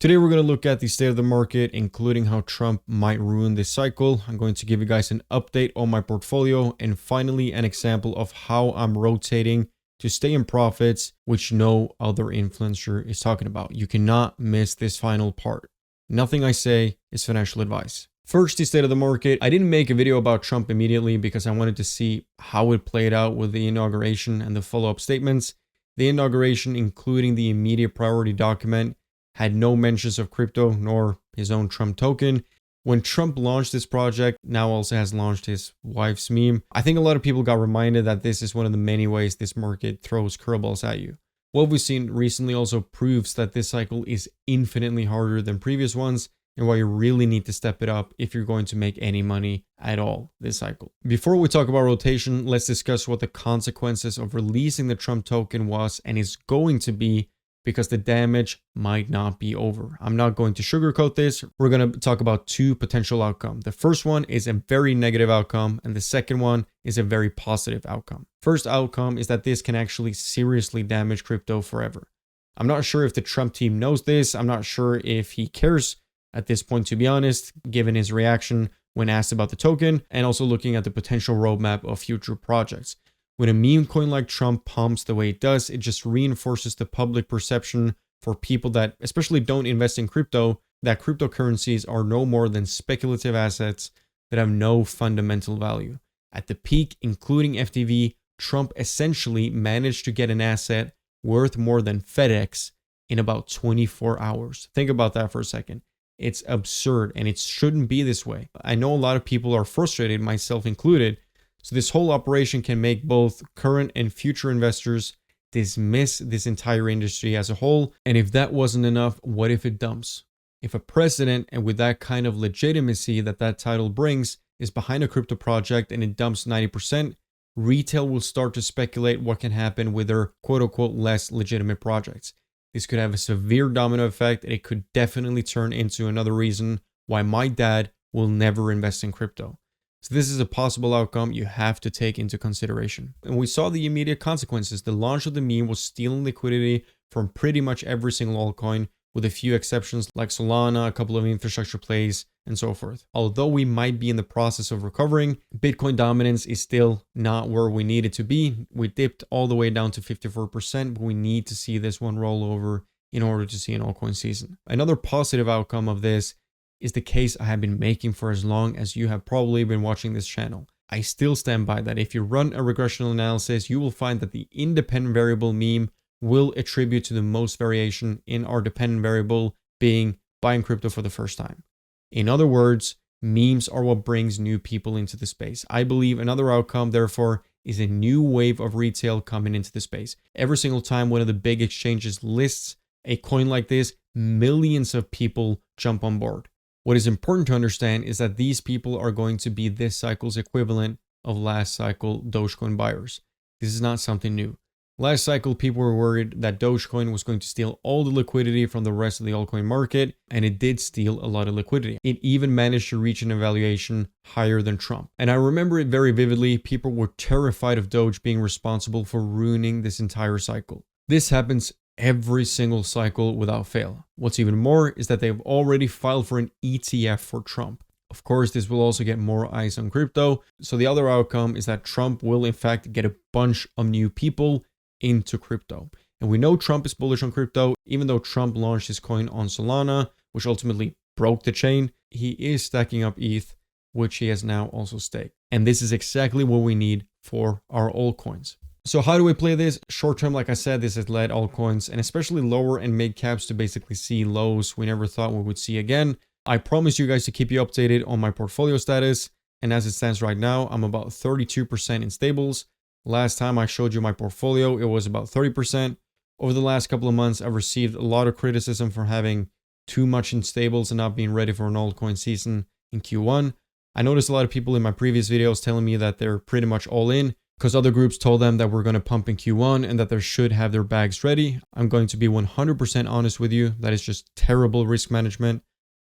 Today, we're going to look at the state of the market, including how Trump might ruin this cycle. I'm going to give you guys an update on my portfolio and finally an example of how I'm rotating to stay in profits, which no other influencer is talking about. You cannot miss this final part. Nothing I say is financial advice. First, the state of the market. I didn't make a video about Trump immediately because I wanted to see how it played out with the inauguration and the follow-up statements. The inauguration, including the immediate priority document, had no mentions of crypto nor his own Trump token. When Trump launched this project, now also has launched his wife's meme. I think a lot of people got reminded that this is one of the many ways this market throws curveballs at you. What we've seen recently also proves that this cycle is infinitely harder than previous ones and why you really need to step it up if you're going to make any money at all this cycle. Before we talk about rotation, let's discuss what the consequences of releasing the Trump token was and is going to be, because the damage might not be over. I'm not going to sugarcoat this. We're going to talk about two potential outcomes. The first one is a very negative outcome, and the second one is a very positive outcome. First outcome is that this can actually seriously damage crypto forever. I'm not sure if the Trump team knows this. I'm not sure if he cares at this point, to be honest, given his reaction when asked about the token, and also looking at the potential roadmap of future projects. When a meme coin like Trump pumps the way it does, it just reinforces the public perception for people that especially don't invest in crypto, that cryptocurrencies are no more than speculative assets that have no fundamental value. At the peak, including FTV, Trump essentially managed to get an asset worth more than FedEx in about 24 hours. Think about that for a second. It's absurd and it shouldn't be this way. I know a lot of people are frustrated, myself included. So this whole operation can make both current and future investors dismiss this entire industry as a whole. And if that wasn't enough, what if it dumps? If a president, and with that kind of legitimacy that that title brings, is behind a crypto project and it dumps 90%, retail will start to speculate what can happen with their quote-unquote less legitimate projects. This could have a severe domino effect, and it could definitely turn into another reason why my dad will never invest in crypto. So this is a possible outcome you have to take into consideration. And we saw the immediate consequences. The launch of the meme was stealing liquidity from pretty much every single altcoin, with a few exceptions like Solana, a couple of infrastructure plays, and so forth. Although we might be in the process of recovering, Bitcoin dominance is still not where we need it to be. We dipped all the way down to 54%, but we need to see this one roll over in order to see an altcoin season. Another positive outcome of this is the case I have been making for as long as you have probably been watching this channel. I still stand by that. If you run a regressional analysis, you will find that the independent variable meme will attribute to the most variation in our dependent variable being buying crypto for the first time. In other words, memes are what brings new people into the space. I believe another outcome, therefore, is a new wave of retail coming into the space. Every single time one of the big exchanges lists a coin like this, millions of people jump on board. What is important to understand is that these people are going to be this cycle's equivalent of last cycle Dogecoin buyers. This is not something new. Last cycle, people were worried that Dogecoin was going to steal all the liquidity from the rest of the altcoin market, and it did steal a lot of liquidity. It even managed to reach an evaluation higher than Trump. And I remember it very vividly. People were terrified of Doge being responsible for ruining this entire cycle. This happens every single cycle without fail. What's even more is that they've already filed for an ETF for Trump. Of course, this will also get more eyes on crypto. So the other outcome is that Trump will in fact get a bunch of new people into crypto. And we know Trump is bullish on crypto. Even though Trump launched his coin on Solana, which ultimately broke the chain, he is stacking up ETH, which he has now also staked. And this is exactly what we need for our altcoins. So how do we play this? Short term, like I said, this has led altcoins and especially lower and mid caps to basically see lows we never thought we would see again. I promise you guys to keep you updated on my portfolio status. And as it stands right now, I'm about 32% in stables. Last time I showed you my portfolio, it was about 30%. Over the last couple of months, I've received a lot of criticism for having too much in stables and not being ready for an altcoin season in Q1. I noticed a lot of people in my previous videos telling me that they're pretty much all in, because other groups told them that we're going to pump in Q1 and that they should have their bags ready. I'm going to be 100% honest with you. That is just terrible risk management.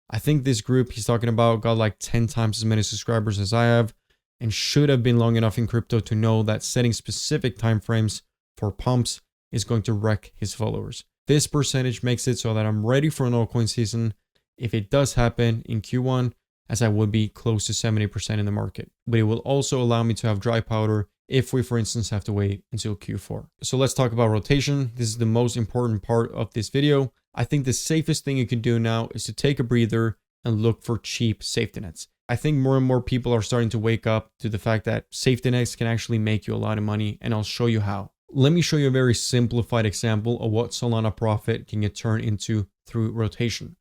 I think this group he's talking about got like 10 times as many subscribers as I have and should have been long enough in crypto to know that setting specific timeframes for pumps is going to wreck his followers. This percentage makes it so that I'm ready for an altcoin season if it does happen in Q1, as I would be close to 70% in the market. But it will also allow me to have dry powder if we, for instance, have to wait until Q4. So let's talk about rotation. This is the most important part of this video. I think the safest thing you can do now is to take a breather and look for cheap safety nets. I think more and more people are starting to wake up to the fact that safety nets can actually make you a lot of money, and I'll show you how. Let me show you a very simplified example of what Solana profit can get turned into through rotation.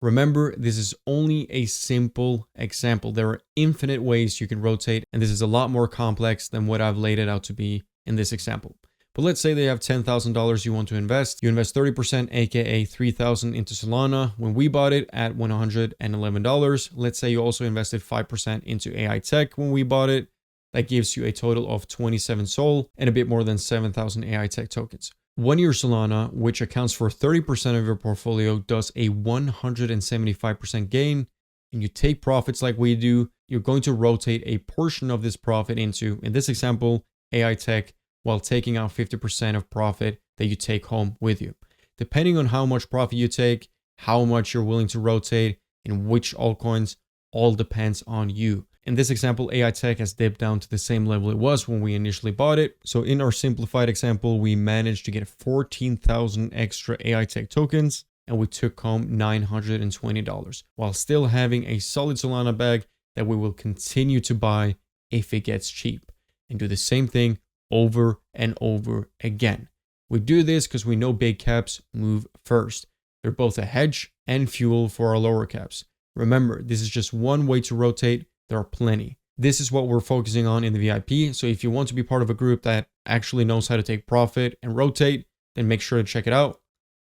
Remember, this is only a simple example. There are infinite ways you can rotate, and this is a lot more complex than what I've laid it out to be in this example. But let's say they have $10,000 you want to invest. You invest 30%, aka $3,000 into Solana. When we bought it at $111, let's say you also invested 5% into AI Tech when we bought it. That gives you a total of 27 SOL and a bit more than 7,000 AI Tech tokens. 1 year Solana, which accounts for 30% of your portfolio, does a 175% gain, and you take profits like we do. You're going to rotate a portion of this profit into, in this example, AI Tech, while taking out 50% of profit that you take home with you. Depending on how much profit you take, how much you're willing to rotate, and which altcoins, all depends on you. In this example, AI Tech has dipped down to the same level it was when we initially bought it. So in our simplified example, we managed to get 14,000 extra AI Tech tokens, and we took home $920 while still having a solid Solana bag that we will continue to buy if it gets cheap, and do the same thing over and over again. We do this because we know big caps move first. They're both a hedge and fuel for our lower caps. Remember, this is just one way to rotate. There are plenty. This is what we're focusing on in the VIP. So if you want to be part of a group that actually knows how to take profit and rotate, then make sure to check it out.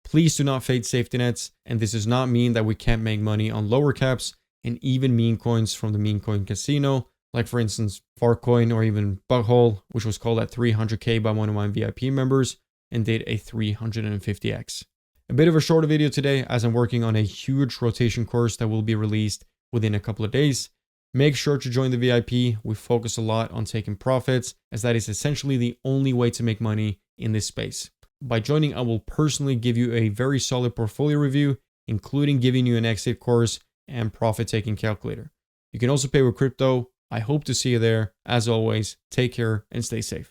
Please do not fade safety nets. And this does not mean that we can't make money on lower caps and even meme coins from the meme coin casino. Like for instance, Farcoin or even Bughole, which was called at 300K by one of my VIP members and did a 350x. A bit of a shorter video today as I'm working on a huge rotation course that will be released within a couple of days. Make sure to join the VIP. We focus a lot on taking profits, as that is essentially the only way to make money in this space. By joining, I will personally give you a very solid portfolio review, including giving you an exit course and profit taking calculator. You can also pay with crypto. I hope to see you there. As always, take care and stay safe.